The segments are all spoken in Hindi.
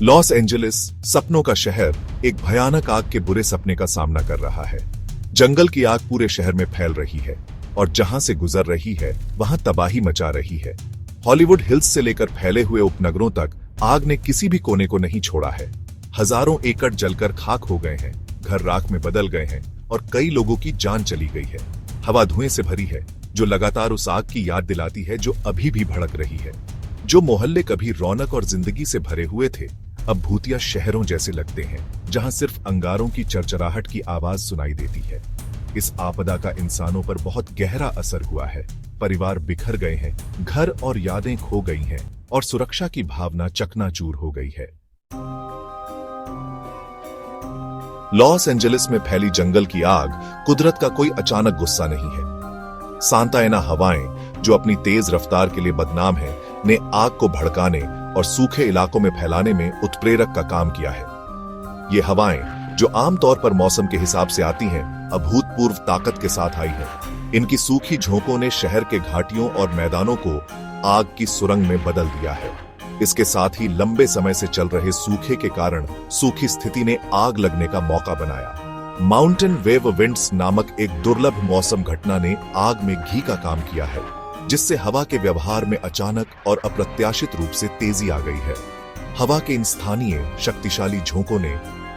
लॉस एंजलिस, सपनों का शहर, एक भयानक आग के बुरे सपने का सामना कर रहा है। जंगल की आग पूरे शहर में फैल रही है और जहां से गुजर रही है वहां तबाही मचा रही है। हॉलीवुड हिल्स से लेकर फैले हुए उपनगरों तक आग ने किसी भी कोने को नहीं छोड़ा है। हजारों एकड़ जलकर खाक हो गए हैं, घर राख में बदल गए हैं और कई लोगों की जान चली गई है। हवा धुएं से भरी है जो लगातार उस आग की याद दिलाती है जो अभी भी भड़क रही है। जो मोहल्ले कभी रौनक और जिंदगी से भरे हुए थे, अब भूतिया शहरों जैसे लगते हैं, जहां सिर्फ अंगारों की चरचराहट की आवाज सुनाई देती है। इस आपदा का इंसानों पर बहुत गहरा असर हुआ है। परिवार बिखर गए हैं, घर और यादें खो गई हैं और सुरक्षा की भावना चकनाचूर हो गई है। लॉस एंजलिस में फैली जंगल की आग कुदरत का कोई अचानक गुस्सा नहीं है। सांता एना हवाएं, जो अपनी तेज रफ्तार के लिए बदनाम है, ने आग को भड़काने और सूखे इलाकों में फैलाने में उत्प्रेरक का काम किया है। ये हवाएं, जो आमतौर पर मौसम के हिसाब से आती हैं, अभूतपूर्व ताकत के साथ आई हैं। इनकी सूखी झोंकों ने शहर के घाटियों और मैदानों को आग की सुरंग में बदल दिया है। इसके साथ ही लंबे समय से चल रहे सूखे के कारण सूखी स्थिति ने आग लगने का मौका बनाया। माउंटेन वेव विंड्स नामक एक दुर्लभ मौसम घटना ने आग में घी का काम किया है, जिससे हवा के व्यवहार में अचानक और अप्रत्याशित रूप से तेजी आ गई है। हवा के इन स्थानीय शक्तिशाली झोंकों ने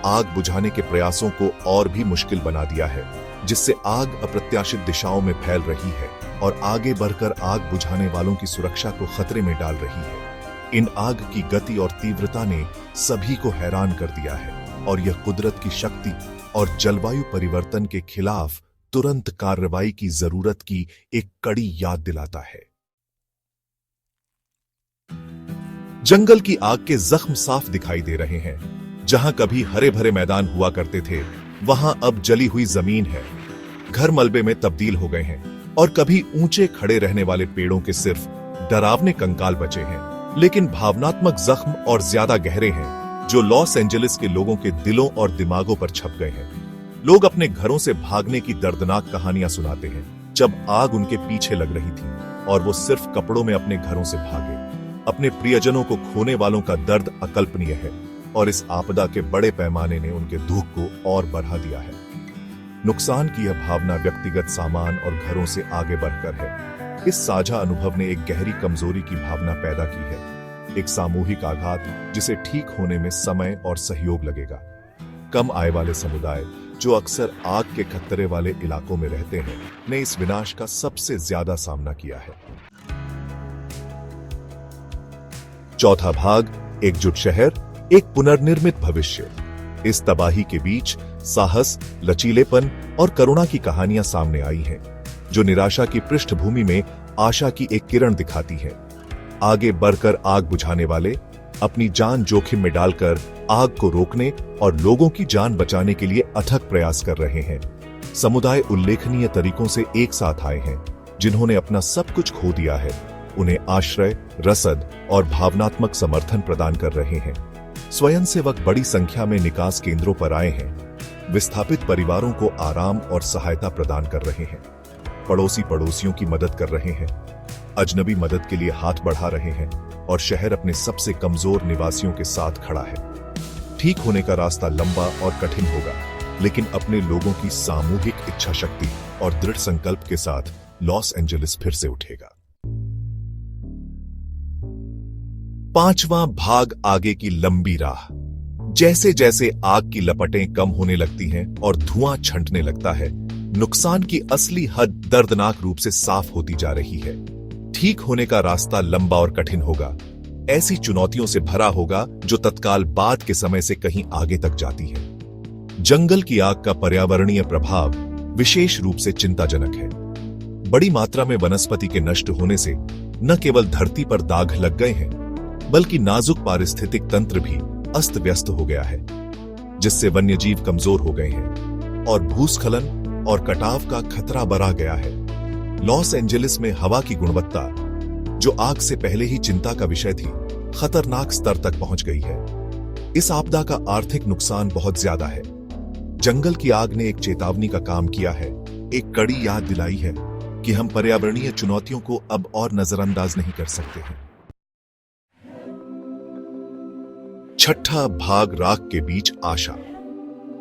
आग बुझाने के प्रयासों को और भी मुश्किल बना दिया है, जिससे आग अप्रत्याशित दिशाओं में फैल रही है और आगे बढ़कर आग बुझाने वालों की सुरक्षा को खतरे में डाल रही है। इन आग की गति और तीव्रता ने सभी को हैरान कर दिया है और यह कुदरत की शक्ति और जलवायु परिवर्तन के खिलाफ तुरंत कार्रवाई की जरूरत की एक कड़ी याद दिलाता है। जंगल की आग के जख्म साफ दिखाई दे रहे हैं। जहां कभी हरे भरे मैदान हुआ करते थे, वहां अब जली हुई जमीन है। घर मलबे में तब्दील हो गए हैं और कभी ऊंचे खड़े रहने वाले पेड़ों के सिर्फ डरावने कंकाल बचे हैं। लेकिन भावनात्मक जख्म और ज्यादा गहरे हैं, जो लॉस एंजलिस के लोगों के दिलों और दिमागों पर छप गए हैं। लोग अपने घरों से भागने की दर्दनाक कहानियां सुनाते हैं, जब आग उनके पीछे लग रही थी और वो सिर्फ कपड़ों में अपने घरों से भागे। अपने प्रियजनों को खोने वालों का दर्द अकल्पनीय है और इस आपदा के बड़े पैमाने ने उनके दुख को और बढ़ा दिया है। नुकसान की यह भावना व्यक्तिगत सामान और घरों से आगे बढ़कर है। इस साझा अनुभव ने एक गहरी कमजोरी की भावना पैदा की है, एक सामूहिक आघात जिसे ठीक होने में समय और सहयोग लगेगा। कम आय वाले समुदाय, जो अक्सर आग के खतरे वाले इलाकों में रहते हैं, ने इस विनाश का सबसे ज्यादा सामना किया है। चौथा भाग, एकजुट शहर, एक पुनर्निर्मित भविष्य। इस तबाही के बीच साहस, लचीलेपन और करुणा की कहानियां सामने आई हैं, जो निराशा की पृष्ठभूमि में आशा की एक किरण दिखाती है। आगे बढ़कर आग बुझाने वाले अपनी जान जोखिम में डालकर आग को रोकने और लोगों की जान बचाने के लिए अथक प्रयास कर रहे हैं। समुदाय उल्लेखनीय तरीकों से एक साथ आए हैं, जिन्होंने अपना सब कुछ खो दिया है। उन्हें आश्रय, रसद और भावनात्मक समर्थन प्रदान कर रहे हैं। स्वयंसेवक बड़ी संख्या में निकास केंद्रों पर आए हैं, विस्थापित परिवारों को आराम और सहायता प्रदान कर रहे हैं। पड़ोसी पड़ोसियों की मदद कर रहे हैं, अजनबी मदद के लिए हाथ बढ़ा रहे हैं और शहर अपने सबसे कमजोर निवासियों के साथ खड़ा है। ठीक होने का रास्ता लंबा और कठिन होगा, लेकिन अपने लोगों की सामूहिक इच्छा शक्ति और दृढ़ संकल्प के साथ लॉस एंजलिस फिर से उठेगा। पांचवां भाग, आगे की लंबी राह। जैसे जैसे आग की लपटें कम होने लगती हैं और धुआं छंटने लगता है, नुकसान की असली हद दर्दनाक रूप से साफ होती जा रही है। ठीक होने का रास्ता लंबा और कठिन होगा, ऐसी चुनौतियों से भरा होगा जो तत्काल बाद के समय से कहीं आगे तक जाती है। जंगल की आग का पर्यावरणीय प्रभाव विशेष रूप से चिंताजनक है। बड़ी मात्रा में वनस्पति के नष्ट होने से न केवल धरती पर दाग लग गए हैं, बल्कि नाजुक पारिस्थितिक तंत्र भी अस्त व्यस्त हो गया है, जिससे वन्यजीव कमजोर हो गए हैं और भूस्खलन और कटाव का खतरा बढ़ा गया है। लॉस एंजलिस में हवा की गुणवत्ता, जो आग से पहले ही चिंता का विषय थी, खतरनाक स्तर तक पहुंच गई है। इस आपदा का आर्थिक नुकसान बहुत ज्यादा है। जंगल की आग ने एक चेतावनी का काम किया है, एक कड़ी याद दिलाई है कि हम पर्यावरणीय चुनौतियों को अब और नजरअंदाज नहीं कर सकते हैं। छठा भाग, राख के बीच आशा।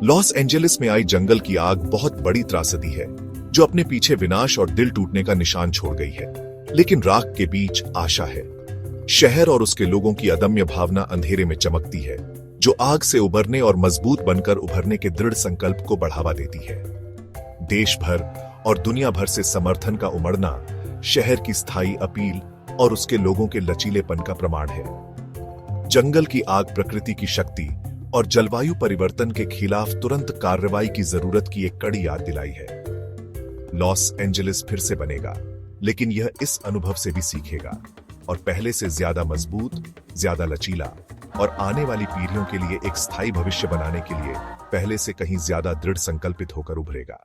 लॉस एंजेलिस में आई जंगल की आग बहुत बड़ी त्रासदी है जो अपने पीछे विनाश और दिल टूटने का निशान छोड़ गई है, लेकिन राख के बीच आशा है। शहर और उसके लोगों की अदम्य भावना अंधेरे में चमकती है, जो आग से उबरने और मजबूत बनकर उभरने के दृढ़ संकल्प को बढ़ावा देती है। देश भर और दुनिया भर से समर्थन का उमड़ना शहर की स्थायी अपील और उसके लोगों के लचीलेपन का प्रमाण है। जंगल की आग प्रकृति की शक्ति और जलवायु परिवर्तन के खिलाफ तुरंत कार्रवाई की जरूरत की एक कड़ी याद दिलाई है। लॉस एंजेलिस फिर से बनेगा, लेकिन यह इस अनुभव से भी सीखेगा और पहले से ज्यादा मजबूत, ज्यादा लचीला और आने वाली पीढ़ियों के लिए एक स्थायी भविष्य बनाने के लिए पहले से कहीं ज्यादा दृढ़ संकल्पित होकर उभरेगा।